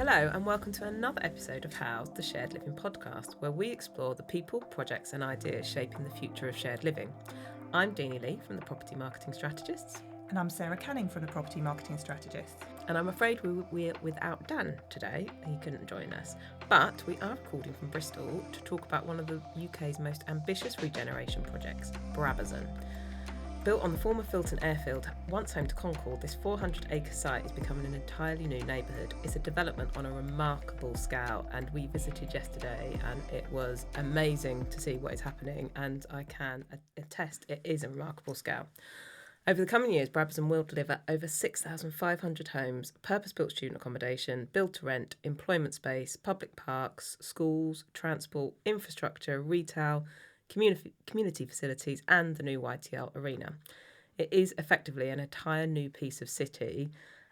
Hello and welcome to another episode of House, the Shared Living podcast, where we explore the people, projects and ideas shaping the future of shared living. I'm Deenie Lee from the Property Marketing Strategists. And I'm Sarah Canning from the Property Marketing Strategists. And I'm afraid we're without Dan today. He couldn't join us. But we are recording from Bristol to talk about one of the UK's most ambitious regeneration projects, Brabazon. Built on the former Filton airfield, once home to Concorde, this 400-acre site is becoming an entirely new neighbourhood. It's a development on a remarkable scale, and we visited yesterday, and it was amazing to see what is happening, and I can attest it is a remarkable scale. Over the coming years, Brabazon will deliver over 6,500 homes, purpose-built student accommodation, build-to-rent, employment space, public parks, schools, transport, infrastructure, retail, community facilities and the new YTL arena. It is effectively an entire new piece of city,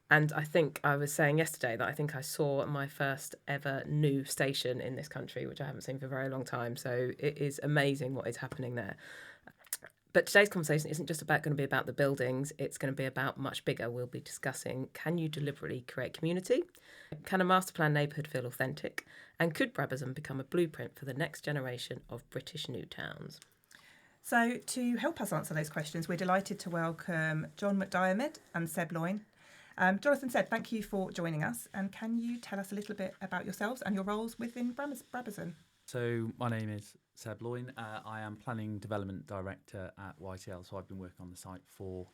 and I think I was saying yesterday that I think I saw my first ever new station in this country, which I haven't seen for a very long time, so it is amazing what is happening there. But today's conversation isn't just going to be about the buildings, it's going to be about much bigger. We'll be discussing, can you deliberately create community? Can a masterplanned neighbourhood feel authentic? And could Brabazon become a blueprint for the next generation of British new towns? So to help us answer those questions, we're delighted to welcome John McDiarmid and Seb Loyn. Jonathan, Seb, thank you for joining us. And can you tell us a little bit about yourselves and your roles within Brabazon? So my name is Seb Loyn. I am Planning Development Director at YTL, so I've been working on the site for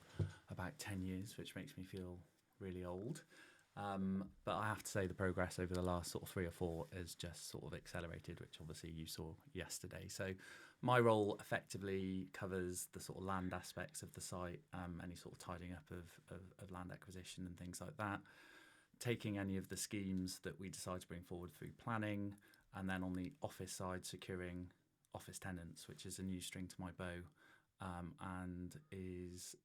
about 10 years, which makes me feel really old. But I have to say the progress over the last sort of 3 or 4 has just sort of accelerated, which obviously you saw yesterday. So my role effectively covers the sort of land aspects of the site, any sort of tidying up of land acquisition and things like that, taking any of the schemes that we decide to bring forward through planning, and then on the office side, securing office tenants, which is a new string to my bow, and is,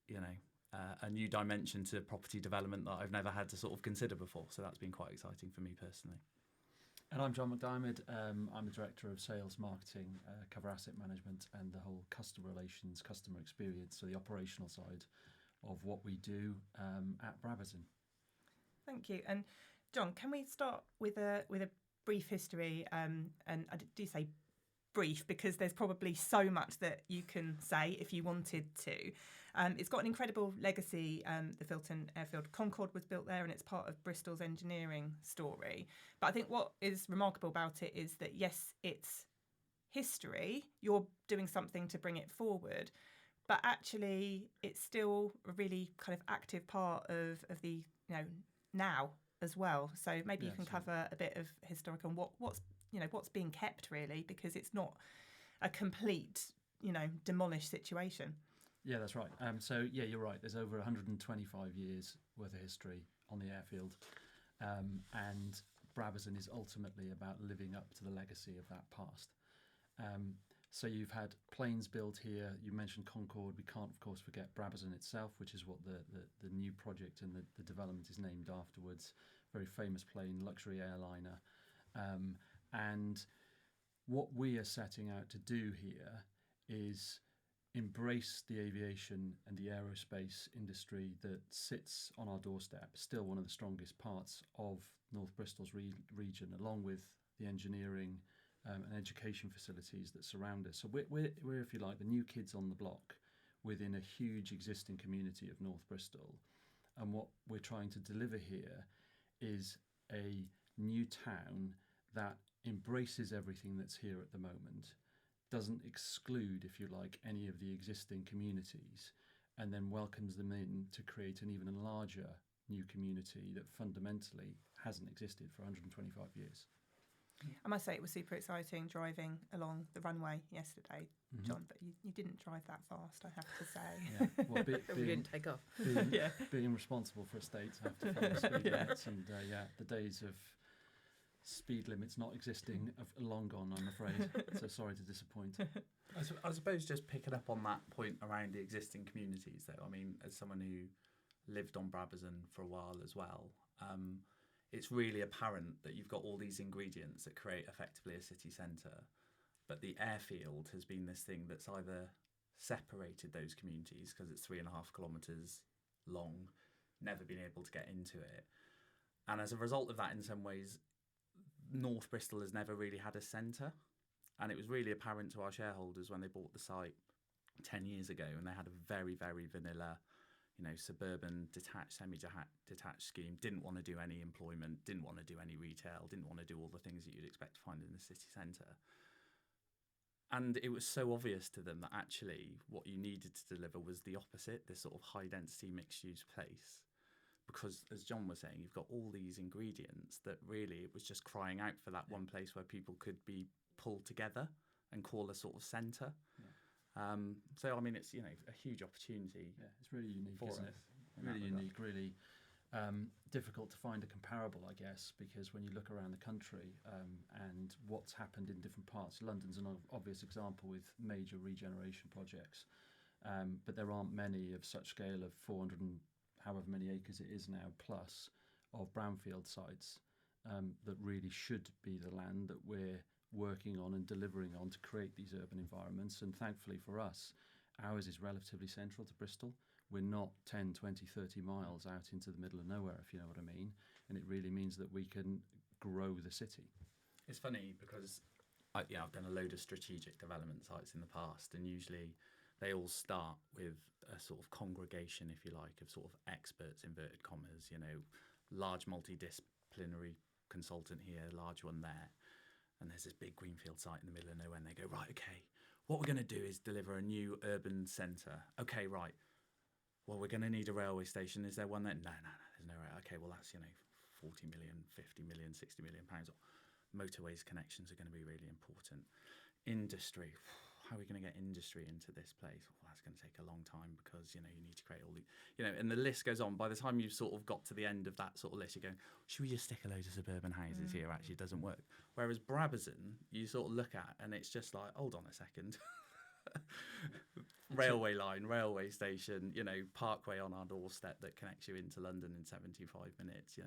a new dimension to property development that I've never had to sort of consider before. So that's been quite exciting for me personally. And I'm John McDiarmid. I'm the Director of Sales, Marketing, Cover Asset Management and the whole customer relations, customer experience, so the operational side of what we do at Brabazon. Thank you. And John, can we start with a brief history? And I do say brief because there's probably so much that you can say if you wanted to. It's got an incredible legacy, the Filton airfield. Concorde was built there and it's part of Bristol's engineering story. But I think what is remarkable about it is that, yes, it's history. You're doing something to bring it forward. But actually, it's still a really kind of active part of the, now as well. So maybe you can cover a bit of historical and what's being kept really, because it's not a complete, demolished situation. Yeah, that's right. So you're right. There's over 125 years worth of history on the airfield, and Brabazon is ultimately about living up to the legacy of that past. So you've had planes built here. You mentioned Concorde. We can't, of course, forget Brabazon itself, which is what the new project and the development is named afterwards. Very famous plane, luxury airliner. And what we are setting out to do here is embrace the aviation and the aerospace industry that sits on our doorstep, still one of the strongest parts of North Bristol's region, along with the engineering and education facilities that surround us. So we're, if you like, the new kids on the block within a huge existing community of North Bristol. And what we're trying to deliver here is a new town that embraces everything that's here at the moment, doesn't exclude, if you like, any of the existing communities, and then welcomes them in to create an even larger new community that fundamentally hasn't existed for 125 years. I must say it was super exciting driving along the runway yesterday, John, but you didn't drive that fast, I have to say. Yeah, well, We didn't take off. Being responsible for estates, I have to follow speed limits, and the days of speed limits not existing are long gone, I'm afraid. So sorry to disappoint. I suppose just picking up on that point around the existing communities, though, I mean, as someone who lived on Brabazon for a while as well, it's really apparent that you've got all these ingredients that create effectively a city centre, but the airfield has been this thing that's either separated those communities because it's 3.5 kilometres long, never been able to get into it, And as a result of that, in some ways, North Bristol has never really had a centre. And it was really apparent to our shareholders when they bought the site 10 years ago, and they had a very, very vanilla, suburban detached, semi-detached scheme, didn't want to do any employment, didn't want to do any retail, didn't want to do all the things that you'd expect to find in the city centre. And it was so obvious to them that actually what you needed to deliver was the opposite, this sort of high-density mixed-use place. Because, as John was saying, you've got all these ingredients that really it was just crying out for that one place where people could be pulled together and call a sort of centre. Yeah. So, I mean, it's, a huge opportunity. Yeah, it's really unique, isn't it? Really unique, really difficult to find a comparable, I guess, because when you look around the country and what's happened in different parts, London's an obvious example with major regeneration projects, but there aren't many of such scale of 400 and however many acres it is now plus of brownfield sites that really should be the land that we're working on and delivering on to create these urban environments. And thankfully for us, ours is relatively central to Bristol. We're not 10, 20, 30 miles out into the middle of nowhere, if you know what I mean. And it really means that we can grow the city. It's funny because I've done a load of strategic development sites in the past, and usually they all start with a sort of congregation, if you like, of sort of experts, inverted commas, large multidisciplinary consultant here, large one there. And there's this big greenfield site in the middle of nowhere, and they go, right, okay, what we're going to do is deliver a new urban centre. Okay, right. Well, we're going to need a railway station. Is there one there? No, there's no railway. Okay, well, that's, 40 million, 50 million, 60 million pounds. Motorways connections are going to be really important. Industry. How are we going to get industry into this place? Well, that's going to take a long time because, you need to create all the, and the list goes on. By the time you've sort of got to the end of that sort of list, you're going, should we just stick a load of suburban houses here? Actually, it doesn't work. Whereas Brabazon, you sort of look at and it's just like, hold on a second. Railway line, railway station, parkway on our doorstep that connects you into London in 75 minutes,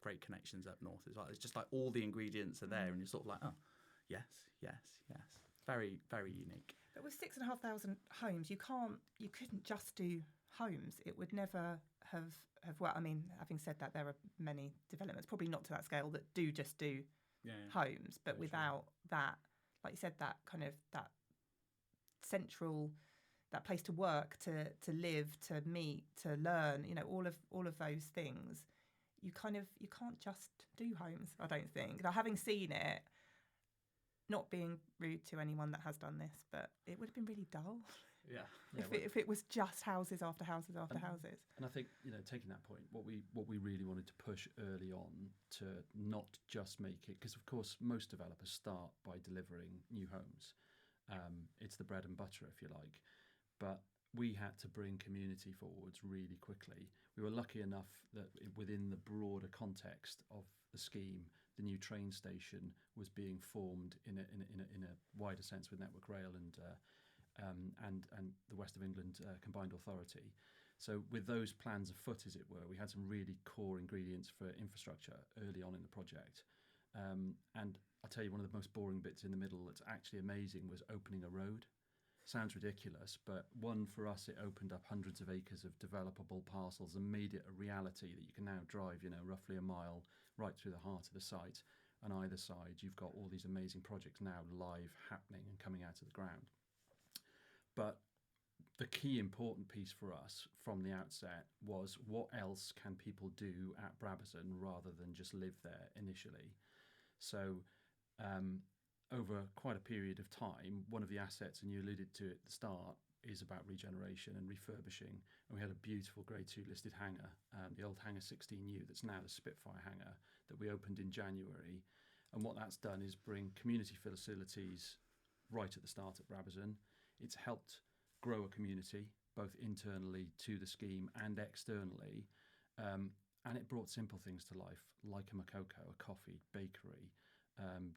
great connections up north as well. It's just like all the ingredients are there and you're sort of like, oh, yes. Very, very unique. But with 6,500 homes, you couldn't just do homes. It would never have worked. I mean, having said that, there are many developments, probably not to that scale, that do just do homes. But without that, like you said, that kind of that central, that place to work, to live, to meet, to learn, all of those things, you can't just do homes, I don't think. Now, having seen it, not being rude to anyone that has done this, but it would have been really dull. Yeah. If it was just houses after houses after houses. And I think, taking that point, what we really wanted to push early on to not just make it, because of course most developers start by delivering new homes. It's the bread and butter, if you like. But we had to bring community forwards really quickly. We were lucky enough that within the broader context of the scheme, the new train station was being formed in a wider sense with Network Rail and the West of England Combined Authority. So with those plans afoot, as it were, we had some really core ingredients for infrastructure early on in the project. And I'll tell you, one of the most boring bits in the middle that's actually amazing was opening a road. Sounds ridiculous, but one, for us, it opened up hundreds of acres of developable parcels and made it a reality that you can now drive, roughly a mile right through the heart of the site. On either side, you've got all these amazing projects now live, happening and coming out of the ground. But the key important piece for us from the outset was, what else can people do at Brabazon rather than just live there initially? So over quite a period of time, one of the assets, and you alluded to it at the start, is about regeneration and refurbishing. And we had a beautiful Grade 2 listed hangar, the old Hangar 16U, that's now the Spitfire hangar, that we opened in January. And what that's done is bring community facilities right at the start at Brabazon. It's helped grow a community, both internally to the scheme and externally. And it brought simple things to life, like a Makoko, a coffee, bakery,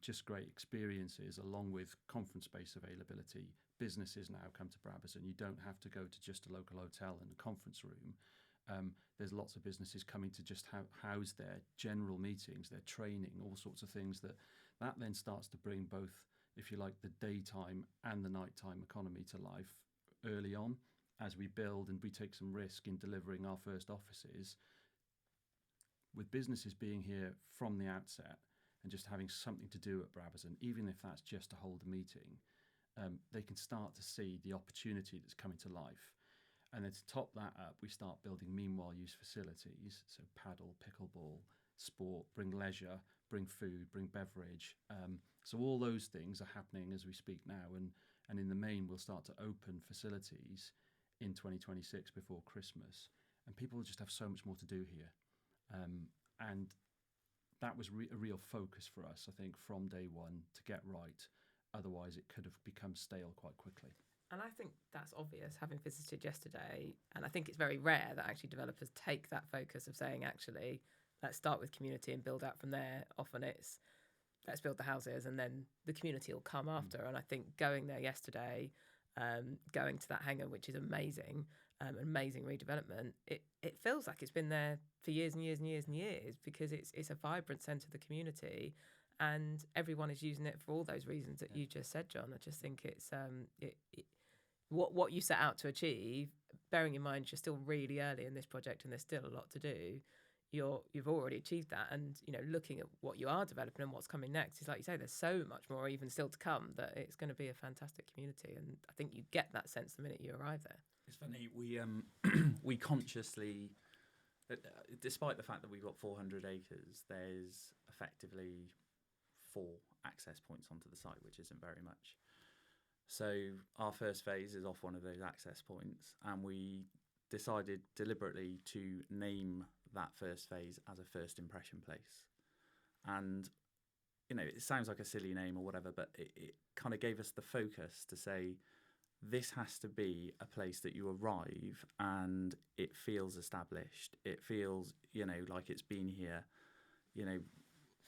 just great experiences, along with conference space availability. Businesses now come to Brabazon. You don't have to go to just a local hotel and a conference room. There's lots of businesses coming to just house their general meetings, their training, all sorts of things that then starts to bring both, if you like, the daytime and the nighttime economy to life early on. As we build and we take some risk in delivering our first offices, with businesses being here from the outset and just having something to do at Brabazon, even if that's just to hold a meeting, they can start to see the opportunity that's coming to life. And then to top that up, we start building meanwhile use facilities, so paddle, pickleball, sport, bring leisure, bring food, bring beverage. So all those things are happening as we speak now, and in the main we'll start to open facilities in 2026 before Christmas, and people will just have so much more to do here. And that was a real focus for us, I think, from day one to get right. Otherwise, it could have become stale quite quickly. And I think that's obvious, having visited yesterday. And I think it's very rare that actually developers take that focus of saying, actually, let's start with community and build out from there. Often it's, let's build the houses and then the community will come after. And I think going there yesterday, going to that hangar, which is amazing, amazing redevelopment, it feels like it's been there for years and years and years and years, because it's a vibrant centre of the community. And everyone is using it for all those reasons that you just said, John. I just think it's what you set out to achieve, bearing in mind you're still really early in this project and there's still a lot to do. You've already achieved that, and looking at what you are developing and what's coming next is, like you say, there's so much more even still to come, that it's going to be a fantastic community. And I think you get that sense the minute you arrive there. It's funny, we consciously, despite the fact that we've got 400 acres, there's effectively 4 access points onto the site, which isn't very much. So our first phase is off one of those access points, and we decided deliberately to name that first phase as a first impression place. And it sounds like a silly name or whatever, but it kind of gave us the focus to say, this has to be a place that you arrive and it feels established. It feels, like it's been here,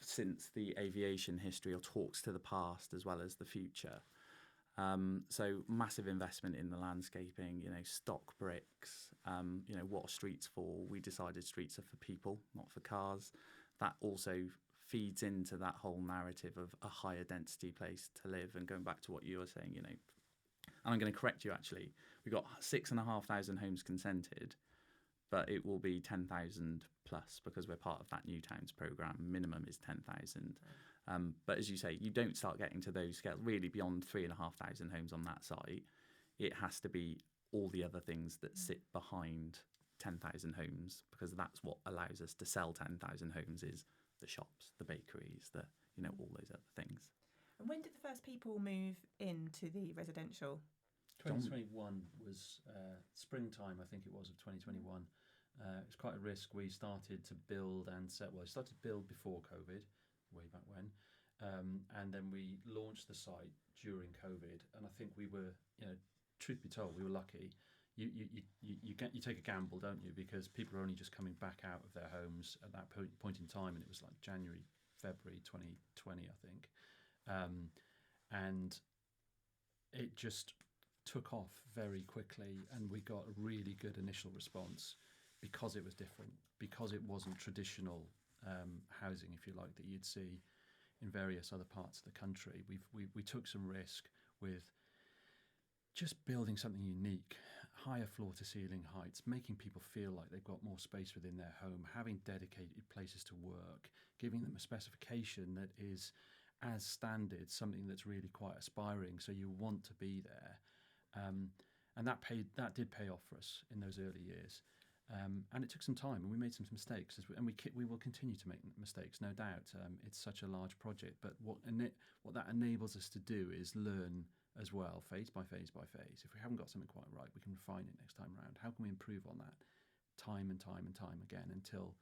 since the aviation history, or talks to the past as well as the future. So massive investment in the landscaping, stock bricks, what are streets for? We decided streets are for people, not for cars. That also feeds into that whole narrative of a higher density place to live. And going back to what you were saying, and I'm going to correct you actually, we got 6,500 homes consented, but it will be 10,000 plus because we're part of that New Towns programme. Minimum is 10,000. But as you say, you don't start getting to those scales really beyond 3,500 homes on that site. It has to be all the other things that sit behind 10,000 homes, because that's what allows us to sell 10,000 homes, is the shops, the bakeries, all those other things. And when did the first people move into the residential? 2021 was springtime, I think it was, of 2021. It was quite a risk. We started to build and started to build before COVID, way back when. And then we launched the site during COVID. And I think we were, truth be told, we were lucky. You take a gamble, don't you? Because people are only just coming back out of their homes at that point in time. And it was like January, February 2020, I think. And it just took off very quickly, and we got a really good initial response because it was different, because it wasn't traditional housing, if you like, that you'd see in various other parts of the country. We took some risk with just building something unique, higher floor to ceiling heights, making people feel like they've got more space within their home, having dedicated places to work, giving them a specification that is as standard, something that's really quite aspiring, so you want to be there. And that did pay off for us in those early years. And it took some time, and we made some mistakes, and we will continue to make mistakes, no doubt. It's such a large project, but what that enables us to do is learn as well, phase by phase by phase. If we haven't got something quite right, we can refine it next time around. How can we improve on that time and time and time again until,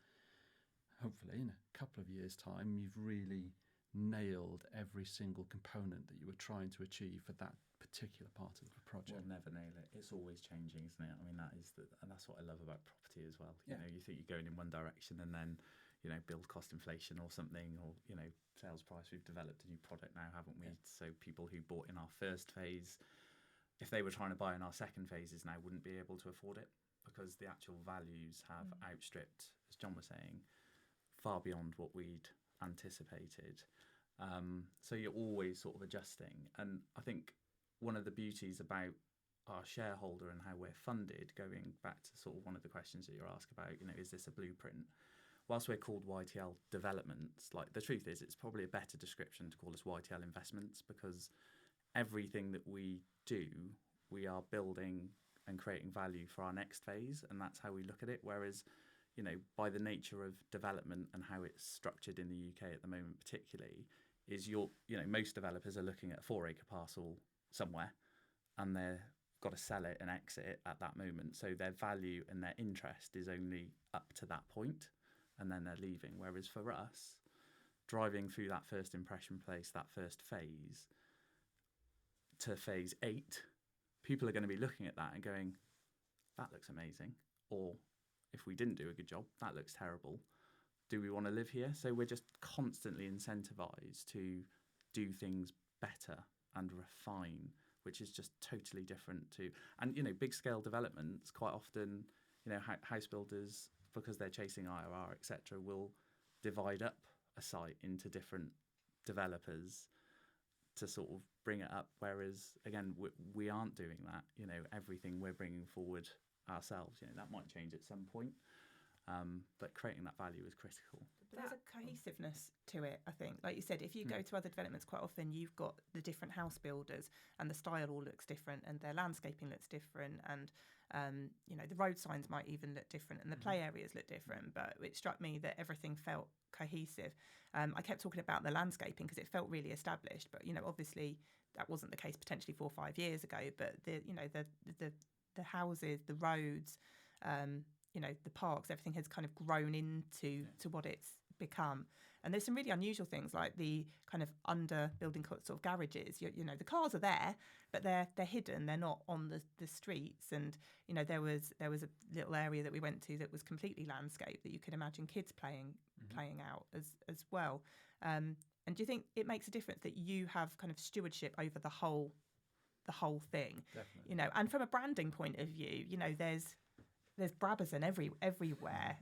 hopefully, in a couple of years' time, you've really nailed every single component that you were trying to achieve for that particular part of the project. We'll never nail it. It's always changing, isn't it? I mean, and that's what I love about property as well. Yeah. You think you're going in one direction, and then build cost inflation or something, or sales price. We've developed a new product now, haven't we? Yeah. So people who bought in our first phase, if they were trying to buy in our second phases now, wouldn't be able to afford it, because the actual values have outstripped, as John was saying, far beyond what we'd anticipated. So you're always sort of adjusting. And I think one of the beauties about our shareholder and how we're funded, going back to sort of one of the questions that you're asked about, is this a blueprint? whilst we're called YTL developments, like the truth is it's probably a better description to call us YTL investments, because everything that we do, we are building and creating value for our next phase, and that's how we look at it. Whereas, you know, by the nature of development and how it's structured in the UK at the moment particularly, is most developers are looking at a 4-acre parcel somewhere, and they've got to sell it and exit it at that moment. So their value and their interest is only up to that point, and then they're leaving. Whereas for us, driving through that first impression place, that first phase, to phase 8, people are going to be looking at that and going, that looks amazing. Or if we didn't do a good job, that looks terrible. Do we want to live here? So we're just constantly incentivized to do things better and refine, which is just totally different to, and, you know, big scale developments quite often, you know, house builders, because they're chasing IRR, etc., will divide up a site into different developers to sort of bring it up. Whereas, again, we aren't doing that. You know, everything we're bringing forward ourselves. You know, that might change at some point, but creating that value is critical. But there's a cohesiveness to it, I think. Like you said, if you go to other developments, quite often you've got the different house builders, and the style all looks different, and their landscaping looks different, and you know, the road signs might even look different, and the play areas look different. But it struck me that everything felt cohesive. I kept talking about the landscaping because it felt really established, but, you know, obviously that wasn't the case potentially 4 or 5 years ago. But the houses, the roads, you know, the parks, everything has kind of grown into to what it's become. And there's some really unusual things, like the kind of under building sort of garages. You know, the cars are there, but they're hidden. They're not on the streets. And, you know, there was a little area that we went to that was completely landscaped, that you could imagine kids playing out as well. And do you think it makes a difference that you have kind of stewardship over the whole thing? Definitely. You know, and from a branding point of view, you know, there's Brabazon everywhere.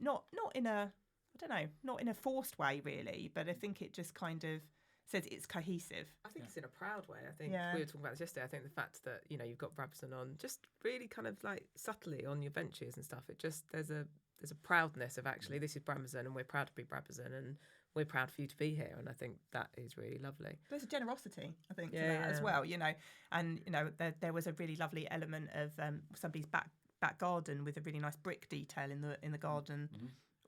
Not in a, I don't know, not in a forced way really, but I think it just kind of says it's cohesive. I think it's in a proud way. I think Yeah. we were talking about this yesterday. I think the fact that, you know, you've got Brabazon on just really kind of like subtly on your benches and stuff. It just there's a proudness of actually this is Brabazon and we're proud to be Brabazon and we're proud for you to be here. And I think that is really lovely. There's a generosity, I think, to that as well. You know, and you know there was a really lovely element of somebody's back garden with a really nice brick detail in the garden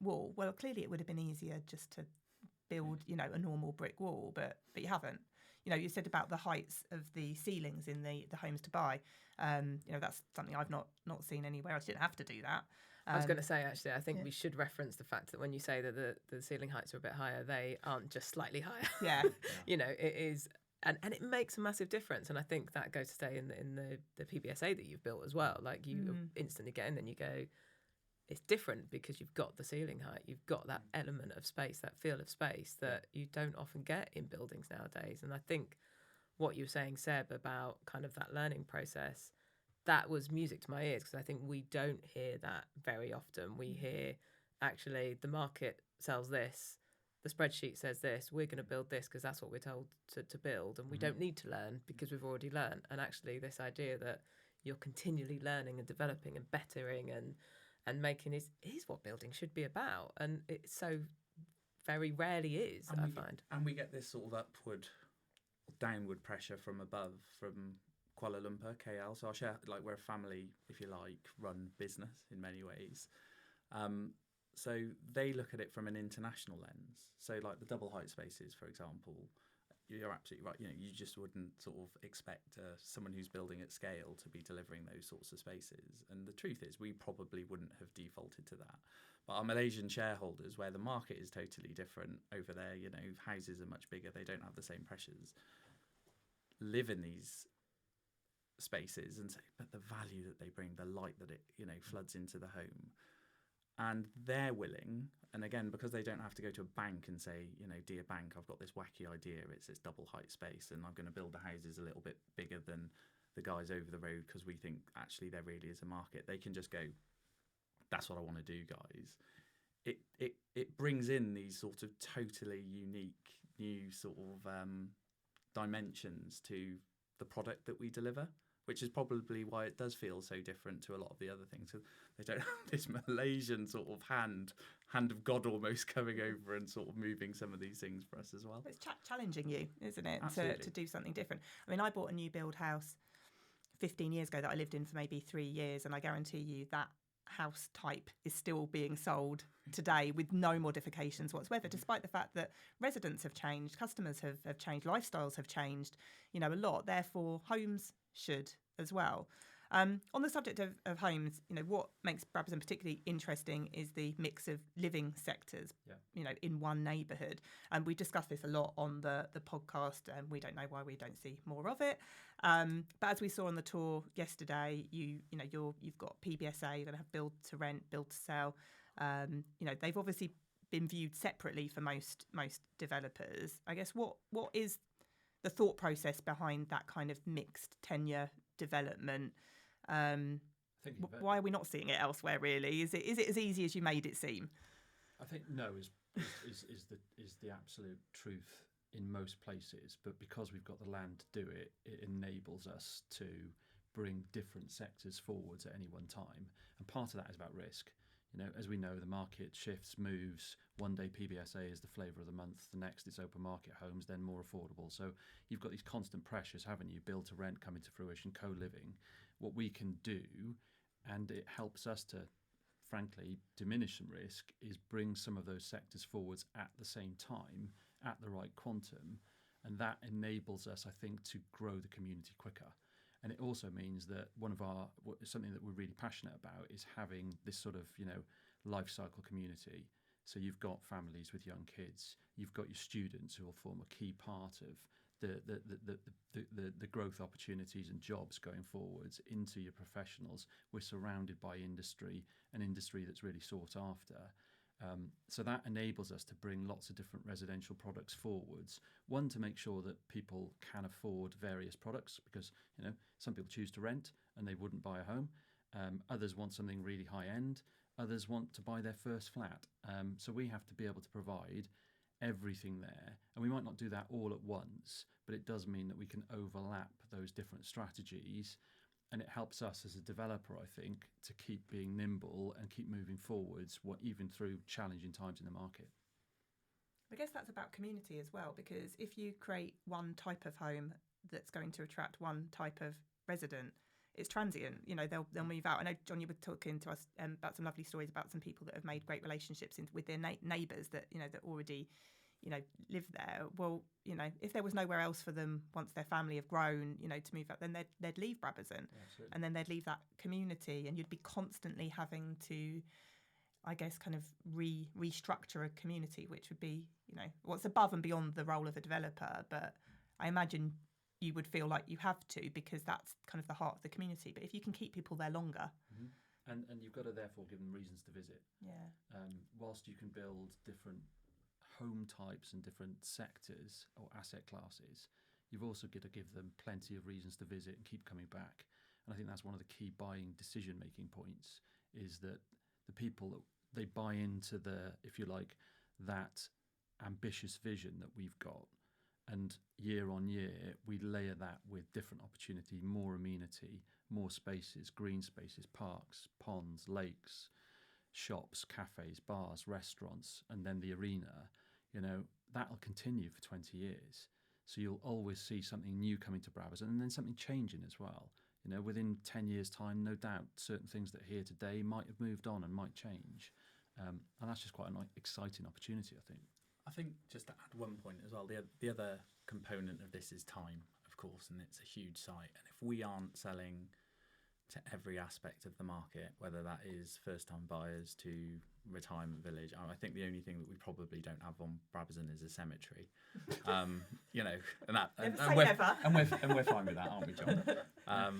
wall. Well, clearly it would have been easier just to build, you know, a normal brick wall, but you haven't. You know, you said about the heights of the ceilings in the homes to buy. You know, that's something I've not seen anywhere else. You didn't have to do that. I was going to say, actually, I think we should reference the fact that when you say that the ceiling heights are a bit higher, they aren't just slightly higher. Yeah. You know, it is, and it makes a massive difference. And I think that goes to stay in the PBSA that you've built as well. Like you instantly get in, then you go, it's different because you've got the ceiling height, you've got that element of space, that feel of space that you don't often get in buildings nowadays. And I think what you were saying, Seb, about kind of that learning process, that was music to my ears, because I think we don't hear that very often. We hear, actually, the market sells this, the spreadsheet says this, we're going to build this because that's what we're told to build, and we don't need to learn because we've already learned. And actually this idea that you're continually learning and developing and bettering and making is what building should be about. And it so very rarely is, I find. And we get this sort of upward, downward pressure from above, from Kuala Lumpur, KL. So I'll share, like, we're a family, if you like, run business in many ways. So they look at it from an international lens. So like the double height spaces, for example, you're absolutely right. You know, you just wouldn't sort of expect someone who's building at scale to be delivering those sorts of spaces. And the truth is, we probably wouldn't have defaulted to that. But our Malaysian shareholders, where the market is totally different over there, you know, houses are much bigger, they don't have the same pressures, live in these spaces and say, but the value that they bring, the light that it, you know, floods into the home. And they're willing, and again, because they don't have to go to a bank and say, you know, dear bank, I've got this wacky idea, it's this double height space and I'm going to build the houses a little bit bigger than the guys over the road because we think actually there really is a market. They can just go, that's what I want to do, guys. It brings in these sort of totally unique new sort of dimensions to the product that we deliver. which is probably why it does feel so different to a lot of the other things. So they don't have this Malaysian sort of hand of God almost coming over and sort of moving some of these things for us as well. It's challenging you, isn't it, to do something different. I mean, I bought a new build house 15 years ago that I lived in for maybe 3 years, and I guarantee you that house type is still being sold today with no modifications whatsoever, despite the fact that residents have changed, customers have changed, lifestyles have changed, a lot. Therefore, homes should as well. On the subject of homes, what makes Brabazon particularly interesting is the mix of living sectors, in one neighbourhood. And we discussed this a lot on the podcast, and we don't know why we don't see more of it. But as we saw on the tour yesterday, you've got PBSA, you're going to have build to rent, build to sell. They've obviously been viewed separately for most developers. I guess what is the thought process behind that kind of mixed tenure development? Why are we not seeing it elsewhere? Really, is it as easy as you made it seem? I think no is the absolute truth in most places, but because we've got the land to do it, it enables us to bring different sectors forwards at any one time. And part of that is about risk. As we know, the market shifts, moves. One day PBSA is the flavour of the month. The next it's open market homes, then more affordable. So you've got these constant pressures, haven't you? Build to rent coming to fruition, co-living. What we can do, and it helps us to, frankly, diminish some risk, is bring some of those sectors forwards at the same time, at the right quantum. And that enables us, I think, to grow the community quicker. And it also means that something that we're really passionate about is having this sort of, life cycle community. So you've got families with young kids, you've got your students who will form a key part of the growth opportunities and jobs going forwards into your professionals. We're surrounded by industry, an industry that's really sought after. So that enables us to bring lots of different residential products forwards. One, to make sure that people can afford various products, because some people choose to rent and they wouldn't buy a home. Others want something really high end. Others want to buy their first flat. So we have to be able to provide everything there. And we might not do that all at once, but it does mean that we can overlap those different strategies. And it helps us as a developer, I think, to keep being nimble and keep moving forwards, even through challenging times in the market. I guess that's about community as well, because if you create one type of home that's going to attract one type of resident, it's transient. They'll move out. I know, John, you were talking to us about some lovely stories about some people that have made great relationships with their neighbours that that already live there. Well, if there was nowhere else for them once their family have grown, to move out, then they'd leave Brabazon, and then they'd leave that community, and you'd be constantly having to, I guess, kind of restructure a community, which would be, what's above and beyond the role of a developer. But I imagine you would feel like you have to, because that's kind of the heart of the community. But if you can keep people there longer. Mm-hmm. And you've got to therefore give them reasons to visit. Yeah. Whilst you can build different home types and different sectors or asset classes, you've also got to give them plenty of reasons to visit and keep coming back. And I think that's one of the key buying decision-making points, is that the people, that they buy into if you like, that ambitious vision that we've got. And year on year, we layer that with different opportunity, more amenity, more spaces, green spaces, parks, ponds, lakes, shops, cafes, bars, restaurants, and then the arena. That'll continue for 20 years. So you'll always see something new coming to Brabazon, and then something changing as well. Within 10 years' time, no doubt, certain things that are here today might have moved on and might change. And that's just quite an exciting opportunity, I think. I think, just to add one point as well, the other component of this is time, of course, and it's a huge site. And if we aren't selling to every aspect of the market, whether that is first-time buyers to retirement village, I think the only thing that we probably don't have on Brabazon is a cemetery. And we're fine with that, aren't we, John?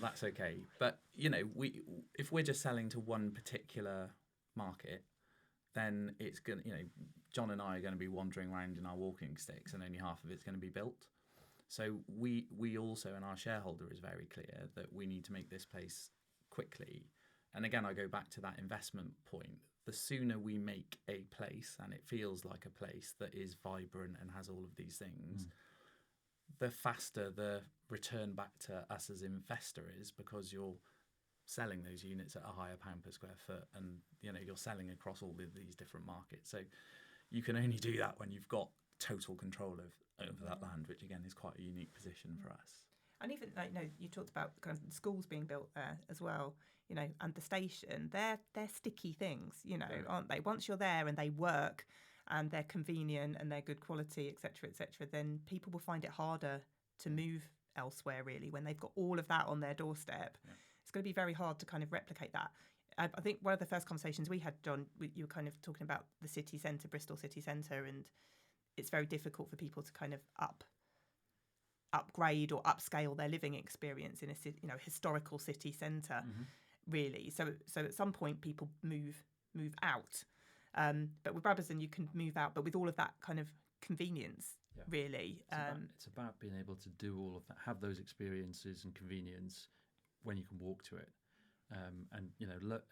That's okay. But if we're just selling to one particular market, then it's going to, John and I are going to be wandering around in our walking sticks, and only half of it's going to be built. So we also, and our shareholder is very clear, that we need to make this place quickly. And again, I go back to that investment point. The sooner we make a place, and it feels like a place that is vibrant and has all of these things, the faster the return back to us as investor is, because you're selling those units at a higher pound per square foot, and you're selling across all of these different markets. So you can only do that when you've got total control over that land, which again is quite a unique position for us. And even you talked about kind of the schools being built there as well, and the station. They're sticky things, aren't they? Once you're there and they work and they're convenient and they're good quality, etc., then people will find it harder to move elsewhere. Really, when they've got all of that on their doorstep, it's going to be very hard to kind of replicate that. I think one of the first conversations we had, John, you were kind of talking about the city centre, Bristol city centre, and it's very difficult for people to kind of upgrade or upscale their living experience in a historical city centre, really. So at some point people move out, but with Brabazon you can move out, but with all of that kind of convenience, really. It's about being able to do all of that, have those experiences and convenience when you can walk to it. And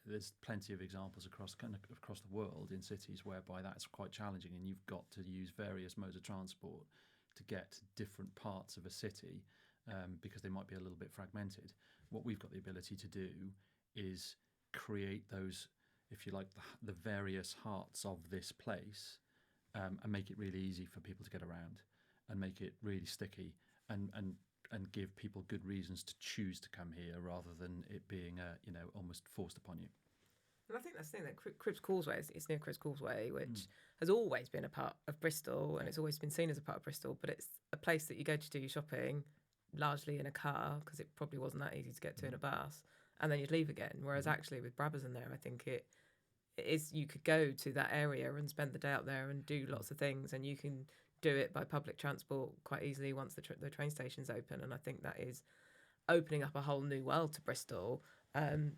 there's plenty of examples across the world in cities whereby that's quite challenging, and you've got to use various modes of transport to get to different parts of a city, because they might be a little bit fragmented. What we've got the ability to do is create those, if you like, the various hearts of this place, and make it really easy for people to get around, and make it really sticky, and give people good reasons to choose to come here, rather than it being almost forced upon you. And I think that's the thing, that Cribbs Causeway, it's near Cribbs Causeway, which has always been a part of Bristol, and it's always been seen as a part of Bristol, but it's a place that you go to do your shopping largely in a car, because it probably wasn't that easy to get to in a bus, and then you'd leave again. Whereas actually with Brabazon there, I think it is, you could go to that area and spend the day out there and do lots of things, and you can do it by public transport quite easily once the train station's open. And I think that is opening up a whole new world to Bristol,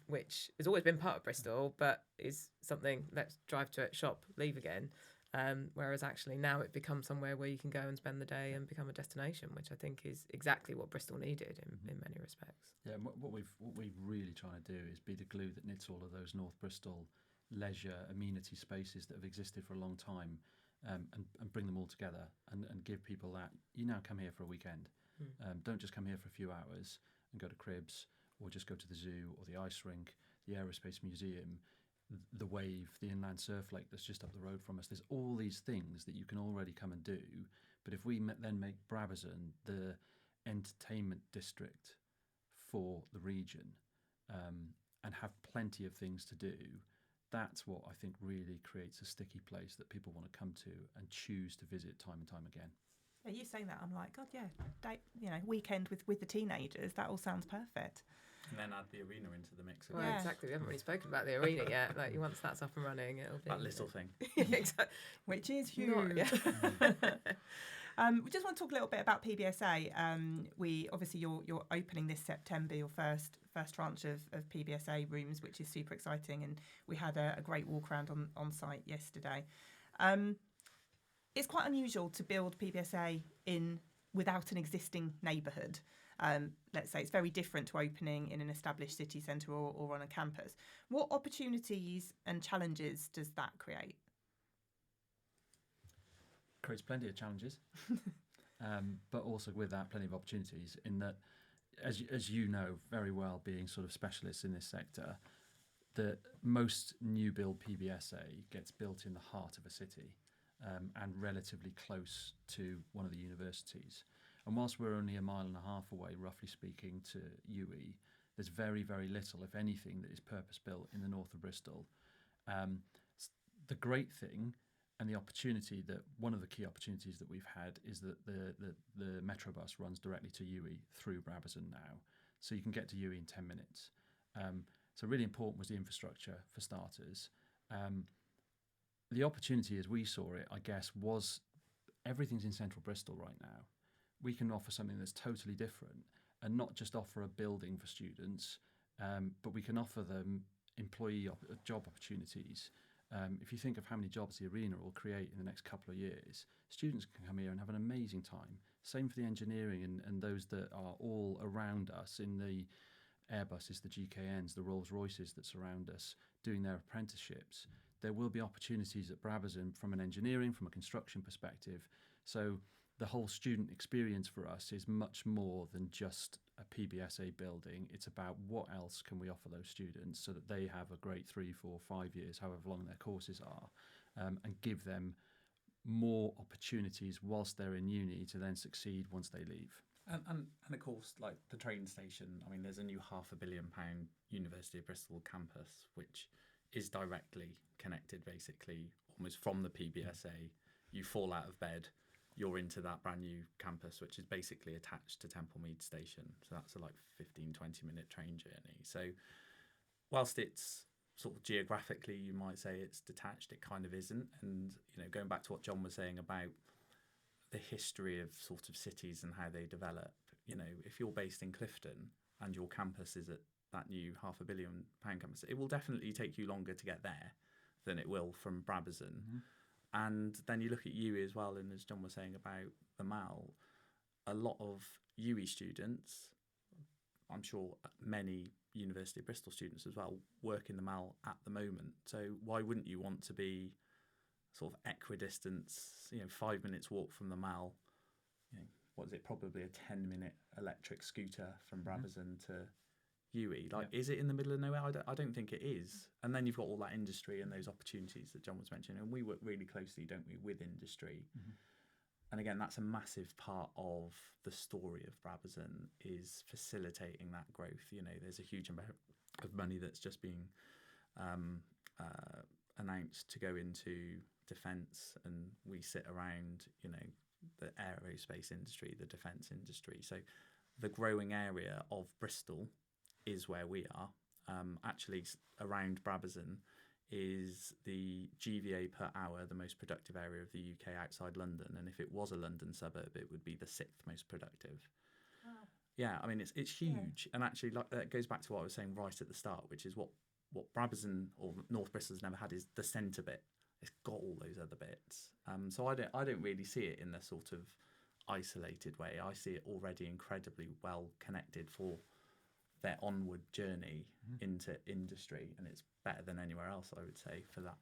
which has always been part of Bristol, but is something, let's drive to it, shop, leave again. Whereas actually now it becomes somewhere where you can go and spend the day and become a destination, which I think is exactly what Bristol needed in many respects. Yeah, and what we've really trying to do is be the glue that knits all of those North Bristol leisure amenity spaces that have existed for a long time, and bring them all together, and give people that you now come here for a weekend. Don't just come here for a few hours and go to Cribbs, or just go to the zoo or the ice rink, the aerospace museum, the Wave, the inland surf lake that's just up the road from us. There's all these things that you can already come and do, but if we then make Brabazon the entertainment district for the region, and have plenty of things to do, that's what I think really creates a sticky place that people want to come to and choose to visit time and time again. Yeah, you saying that, I'm like, God, yeah, weekend with the teenagers, that all sounds perfect. And then add the arena into the mix. Well, exactly. We haven't really spoken about the arena yet. Like, once that's up and running, it'll be that little thing. Exactly. Which is huge. We just want to talk a little bit about PBSA. We obviously you're opening this September your first tranche of PBSA rooms, which is super exciting, and we had a great walk around on site yesterday. It's quite unusual to build PBSA without an existing neighbourhood. Let's say it's very different to opening in an established city centre or on a campus. What opportunities and challenges does that create? Creates plenty of challenges, but also with that plenty of opportunities, in that, as you know very well, being sort of specialists in this sector, that most new build PBSA gets built in the heart of a city, and relatively close to one of the universities. And whilst we're only 1.5 miles away, roughly speaking, to UE, there's very, very little, if anything, that is purpose-built in the north of Bristol. The great thing, and the opportunity, that one of the key opportunities that we've had, is that the Metro bus runs directly to UE through Brabazon now. So you can get to UE in 10 minutes. So really important was the infrastructure, for starters. The opportunity, as we saw it, I guess, was everything's in central Bristol right now. We can offer something that's totally different, and not just offer a building for students, but we can offer them job opportunities. If you think of how many jobs the arena will create in the next couple of years, students can come here and have an amazing time. Same for the engineering and those that are all around us in the Airbuses, the GKNs, the Rolls Royces that surround us, doing their apprenticeships. There will be opportunities at Brabazon from an engineering, from a construction perspective. So the whole student experience for us is much more than just a PBSA building. It's about what else can we offer those students so that they have a great 3, 4, 5 years, however long their courses are, and give them more opportunities whilst they're in uni to then succeed once they leave. And of course, like the train station, I mean, there's a new £500 million University of Bristol campus, which is directly connected basically almost from the PBSA. You fall out of bed, you're into that brand new campus, which is basically attached to Templemead Station. So that's a like 15-20 minute train journey. So whilst it's sort of geographically, you might say it's detached, it kind of isn't. And, going back to what John was saying about the history of sort of cities and how they develop, if you're based in Clifton and your campus is at that new £500 million campus, it will definitely take you longer to get there than it will from Brabazon. Mm-hmm. And then you look at UE as well, and as John was saying about the MAL, a lot of UE students, I'm sure many University of Bristol students as well, work in the MAL at the moment. So why wouldn't you want to be sort of equidistance, 5 minutes walk from the MAL, what is it, probably a 10-minute electric scooter from Brabazon to UE. Is it in the middle of nowhere? I don't think it is. And then you've got all that industry and those opportunities that John was mentioning. And we work really closely, don't we, with industry. Mm-hmm. And again, that's a massive part of the story of Brabazon, is facilitating that growth. There's a huge amount of money that's just being announced to go into defence, and we sit around, the aerospace industry, the defence industry. So the growing area of Bristol is where we are. Actually, around Brabazon is the GVA per hour, the most productive area of the UK outside London. And if it was a London suburb, it would be the 6th most productive. Wow. Yeah, I mean, it's huge. Yeah. And actually, that goes back to what I was saying right at the start, which is what Brabazon or North Bristol's never had is the centre bit. It's got all those other bits. So I don't really see it in the sort of isolated way. I see it already incredibly well connected for their onward journey into industry, and it's better than anywhere else, I would say, for that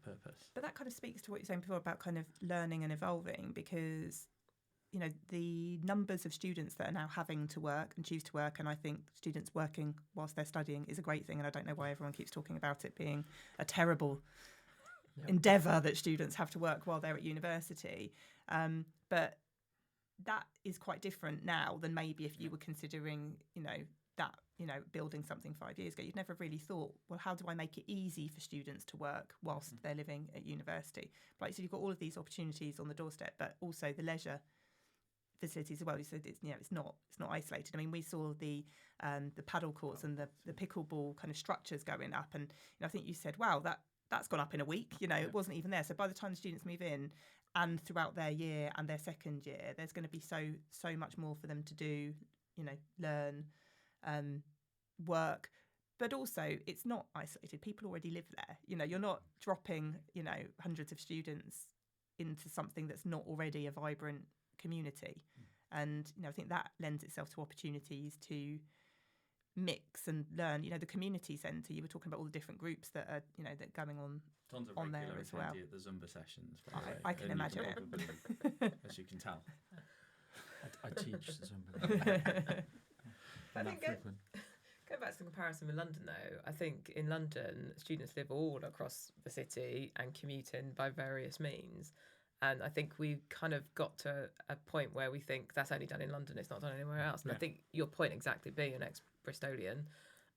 purpose. But that kind of speaks to what you're saying before about kind of learning and evolving, because the numbers of students that are now having to work and choose to work, and I think students working whilst they're studying is a great thing, and I don't know why everyone keeps talking about it being a terrible endeavour that students have to work while they're at university, but that is quite different now than maybe if you were considering building something 5 years ago. You'd never really thought, well, how do I make it easy for students to work whilst they're living at university? But like you said, you've got all of these opportunities on the doorstep, but also the leisure facilities as well. You said it's not isolated. I mean, we saw the paddle courts and the pickleball kind of structures going up, and I think you said, wow, that's gone up in a week. It wasn't even there. So by the time the students move in, and throughout their year and their second year, there's going to be so much more for them to do. Learn. Work, but also it's not isolated. People already live there. You're not dropping hundreds of students into something that's not already a vibrant community. And I think that lends itself to opportunities to mix and learn. The community centre, you were talking about all the different groups that are that going on tons of on regular there as well. At the Zumba sessions, I can imagine it. As you can tell. I teach Zumba. I think going back to the comparison with London, though, I think in London, students live all across the city and commute in by various means. And I think we've kind of got to a point where we think that's only done in London, it's not done anywhere else. And I think your point exactly, being an ex-Bristolian,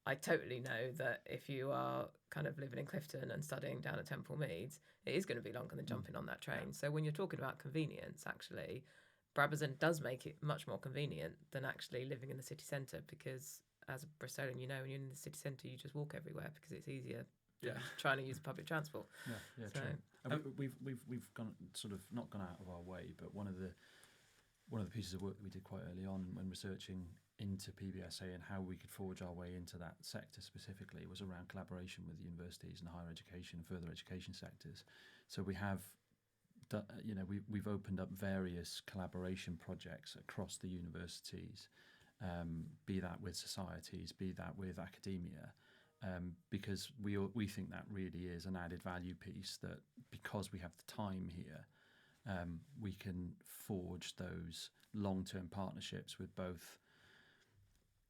I totally know that if you are kind of living in Clifton and studying down at Templemead, it is going to be longer than jumping on that train. So when you're talking about convenience, actually, Brabazon does make it much more convenient than actually living in the city centre, because as a Bristolian, when you're in the city centre, you just walk everywhere because it's easier than trying to use public transport. True. And we've gone sort of not gone out of our way, but one of the pieces of work that we did quite early on when researching into PBSA and how we could forge our way into that sector specifically was around collaboration with universities and higher education and further education sectors. So we have we've opened up various collaboration projects across the universities, be that with societies, be that with academia, because we think that really is an added value piece, that because we have the time here, we can forge those long-term partnerships with both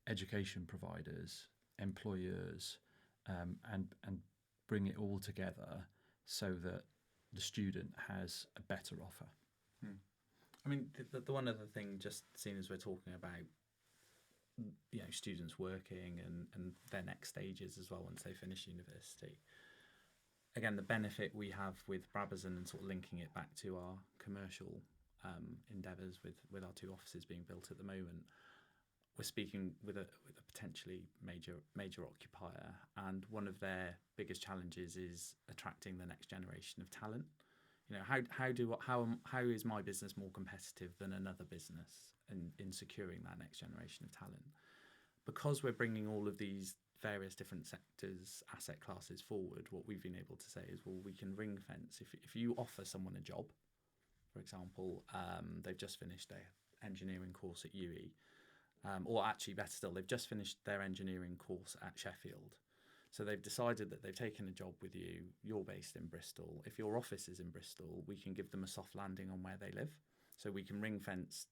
education providers, employers, and bring it all together so that the student has a better offer. I mean, the one other thing, just seeing as we're talking about, students working and their next stages as well once they finish university. Again, the benefit we have with Brabazon and sort of linking it back to our commercial endeavours with our 2 offices being built at the moment, we're speaking with a potentially major occupier, and one of their biggest challenges is attracting the next generation of talent. How is my business more competitive than another business in securing that next generation of talent? Because we're bringing all of these various different sectors, asset classes forward, what we've been able to say is, well, we can ring fence. If you offer someone a job, for example, they've just finished their engineering course at UE, or actually better still, they've just finished their engineering course at Sheffield. So they've decided that they've taken a job with you, you're based in Bristol. If your office is in Bristol, we can give them a soft landing on where they live. So we can ring fence,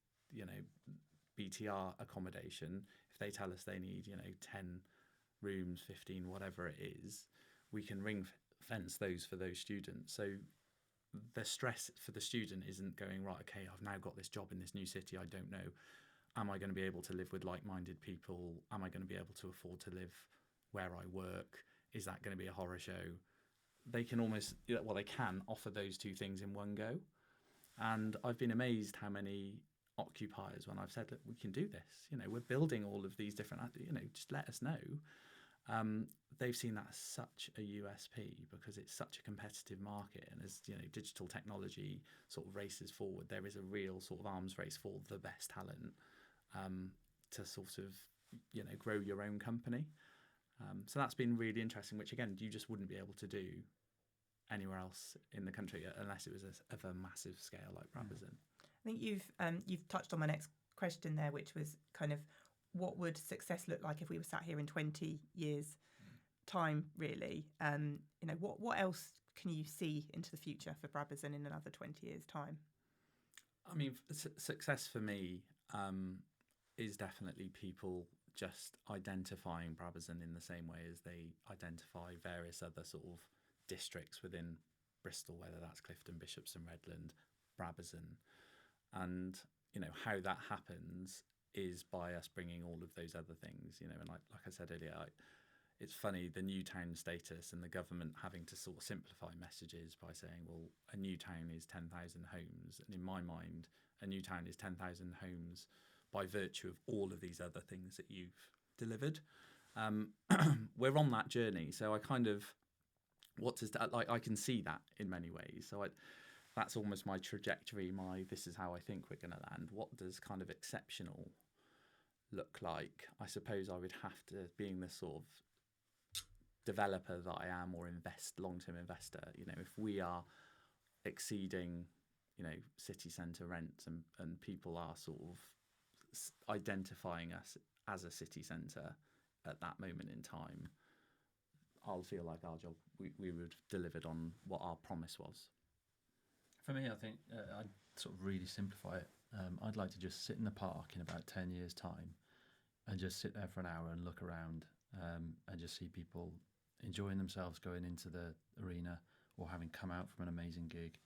BTR accommodation. If they tell us they need, 10 rooms, 15, whatever it is, we can ring fence those for those students. So the stress for the student isn't going, right, okay, I've now got this job in this new city, I don't know, am I going to be able to live with like-minded people? Am I going to be able to afford to live where I work? Is that going to be a horror show? They can they can offer those 2 things in one go. And I've been amazed how many occupiers, when I've said, look, we can do this, we're building all of these different, just let us know. They've seen that as such a USP because it's such a competitive market. And as, digital technology sort of races forward, there is a real sort of arms race for the best talent to sort of, grow your own company. So that's been really interesting, which again, you just wouldn't be able to do anywhere else in the country unless it was of a massive scale like Brabazon. I think you've touched on my next question there, which was kind of what would success look like if we were sat here in 20 years' time, really? What else can you see into the future for Brabazon in another 20 years' time? I mean, success for me is definitely people just identifying Brabazon in the same way as they identify various other sort of districts within Bristol, whether that's Clifton, Bishops and Redland, Brabazon. And, how that happens is by us bringing all of those other things, and like I said earlier, it's funny, the new town status and the government having to sort of simplify messages by saying, well, a new town is 10,000 homes. And in my mind, a new town is 10,000 homes by virtue of all of these other things that you've delivered. We're on that journey. So I kind of, I can see that in many ways. So that's almost my trajectory, this is how I think we're going to land. What does kind of exceptional look like? I suppose I would have to, being the sort of developer that I am, or long-term investor, if we are exceeding, city centre rents and people are sort of identifying us as a city centre at that moment in time, I'll feel like our job, we would have delivered on what our promise was. For me, I think I'd sort of really simplify it. I'd like to just sit in the park in about 10 years' time and just sit there for an hour and look around and just see people enjoying themselves going into the arena or having come out from an amazing gig.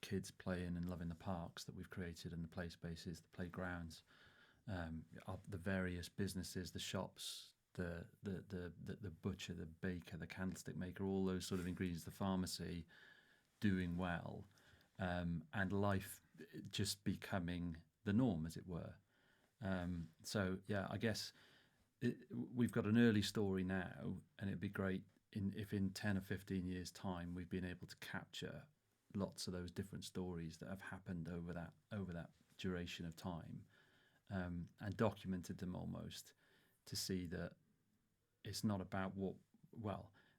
Kids playing and loving the parks that we've created and the play spaces, the playgrounds, the various businesses, the shops, the butcher, the baker, the candlestick maker, all those sort of ingredients, the pharmacy doing well, and life just becoming the norm, as it were. So yeah, I guess we've got an early story now, and it'd be great if in 10 or 15 years' time we've been able to capture lots of those different stories that have happened over that duration of time, and documented them almost, to see that it's not about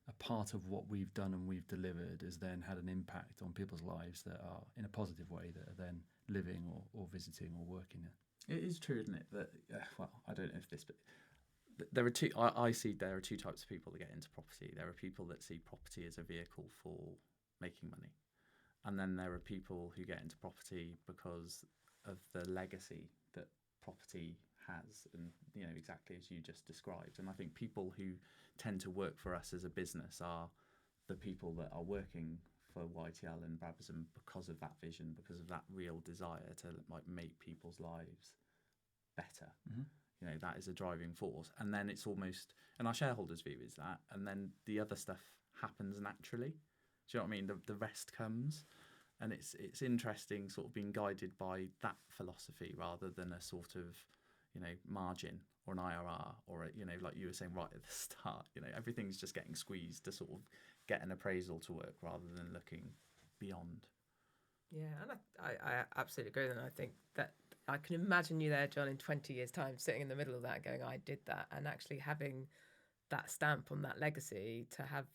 a part of what we've done and we've delivered has then had an impact on people's lives that are in a positive way, that are then living or visiting or working there. It is true, isn't it? That I don't know if this, but there are two. I see there are 2 types of people that get into property. There are people that see property as a vehicle for making money, And then there are people who get into property because of the legacy that property has, and exactly as you just described. And I think people who tend to work for us as a business are the people that are working for YTL and Brabazon because of that vision, because of that real desire to make people's lives better. Mm-hmm. That is a driving force. And then it's almost, and our shareholders' view is that, and then the other stuff happens naturally. Do you know what I mean? The rest comes. And it's interesting sort of being guided by that philosophy rather than a sort of, margin or an IRR or, like you were saying right at the start, everything's just getting squeezed to sort of get an appraisal to work rather than looking beyond. Yeah, and I absolutely agree with that. I think that I can imagine you there, John, in 20 years' time, sitting in the middle of that going, I did that, and actually having that stamp on that legacy to have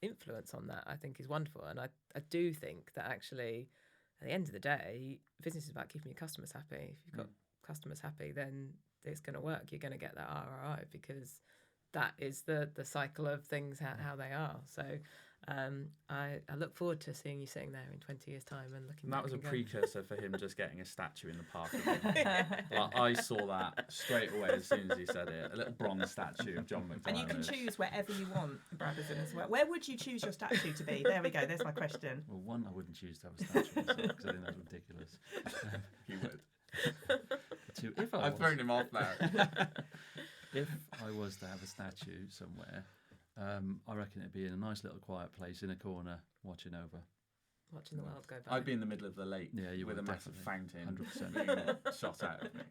influence on that, I think is wonderful. And I do think that actually, at the end of the day, business is about keeping your customers happy. If you've got customers happy, then it's going to work. You're going to get that ROI because that is the cycle of things, how they are. So I look forward to seeing you sitting there in 20 years' time and looking. And that was a precursor for him just getting a statue in the park. I saw that straight away as soon as he said it. A little bronze statue of John McDiarmid. And you can choose wherever you want in Brabazon as well. Where would you choose your statue to be? There we go. There's my question. Well, one, I wouldn't choose to have a statue because I think that's ridiculous. He would. Two, I've thrown him off now. If I was to have a statue somewhere, I reckon it'd be in a nice little quiet place in a corner, watching the world go by. I'd be in the middle of the lake with a massive fountain 100% shot out of me.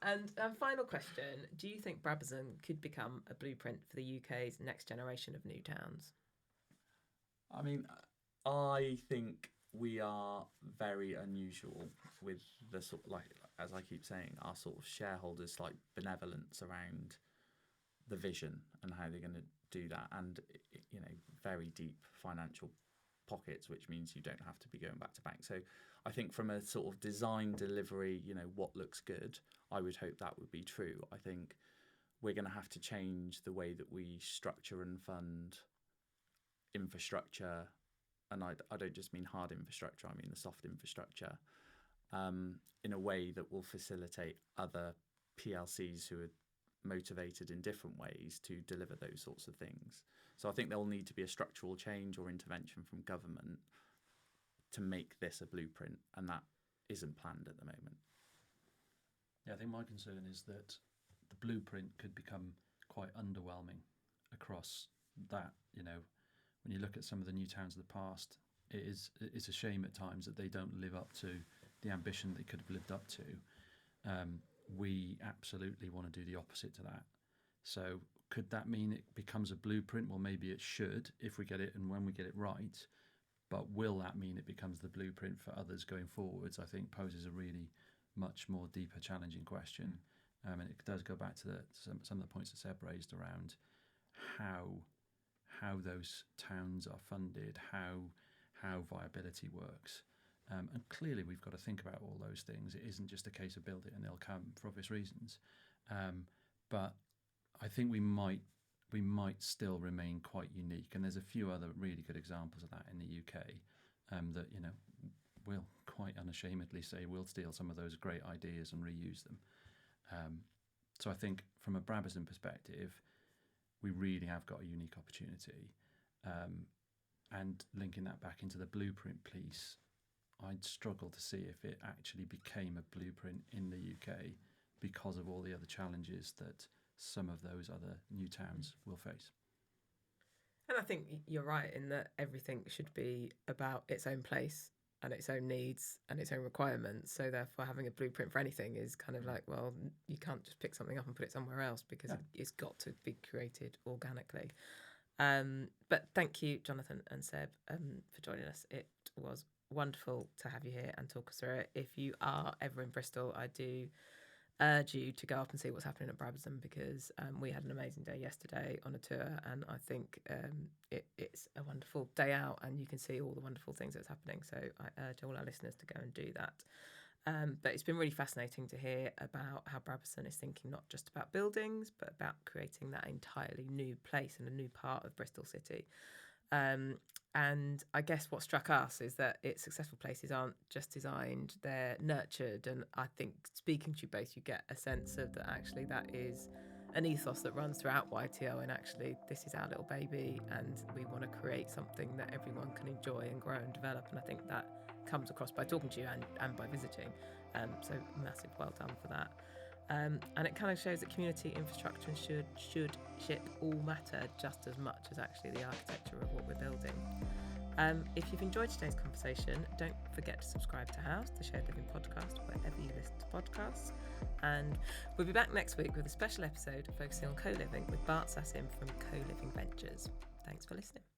And final question, do you think Brabazon could become a blueprint for the UK's next generation of new towns? I mean, I think we are very unusual with the sort of, as I keep saying, our sort of shareholders' benevolence around the vision and how they're going to do that, and very deep financial pockets, which means you don't have to be going back to bank. So I think from a sort of design delivery, what looks good, I would hope that would be true. I think we're going to have to change the way that we structure and fund infrastructure, and I don't just mean hard infrastructure, I mean the soft infrastructure, in a way that will facilitate other PLCs who are motivated in different ways to deliver those sorts of things. So I think there will need to be a structural change or intervention from government to make this a blueprint, and that isn't planned at the moment. Yeah, I think my concern is that the blueprint could become quite underwhelming across that. When you look at some of the new towns of the past, it's a shame at times that they don't live up to the ambition they could have lived up to. We absolutely want to do the opposite to that. So could that mean it becomes a blueprint? Well, maybe it should if we get it and when we get it right. But will that mean it becomes the blueprint for others going forwards? I think poses a really much more deeper, challenging question. And it does go back to some of the points that Seb raised around how those towns are funded, how viability works. And clearly we've got to think about all those things. It isn't just a case of build it and they'll come for obvious reasons. But I think we might still remain quite unique. And there's a few other really good examples of that in the UK that, we'll quite unashamedly say we'll steal some of those great ideas and reuse them. So I think from a Brabazon perspective, we really have got a unique opportunity. And linking that back into the blueprint piece, I'd struggle to see if it actually became a blueprint in the UK because of all the other challenges that some of those other new towns will face. And I think you're right in that everything should be about its own place and its own needs and its own requirements. So therefore having a blueprint for anything is kind of like, well, you can't just pick something up and put it somewhere else because it's got to be created organically. But thank you, Jonathan and Seb, for joining us. It was wonderful to have you here and talk us through it. If you are ever in Bristol, I do urge you to go up and see what's happening at Brabazon because we had an amazing day yesterday on a tour, and I think it's a wonderful day out and you can see all the wonderful things that's happening. So I urge all our listeners to go and do that. But it's been really fascinating to hear about how Brabazon is thinking not just about buildings, but about creating that entirely new place and a new part of Bristol City. And I guess what struck us is that its successful places aren't just designed, they're nurtured. And I think speaking to you both, you get a sense of that actually that is an ethos that runs throughout YTL, and actually this is our little baby and we want to create something that everyone can enjoy and grow and develop. And I think that comes across by talking to you and by visiting. So massive well done for that. And it kind of shows that community, infrastructure and stewardship all matter just as much as actually the architecture of what we're building. If you've enjoyed today's conversation, don't forget to subscribe to House, the Shared Living podcast, wherever you listen to podcasts. And we'll be back next week with a special episode focusing on co-living with Bart Sassim from Co-Living Ventures. Thanks for listening.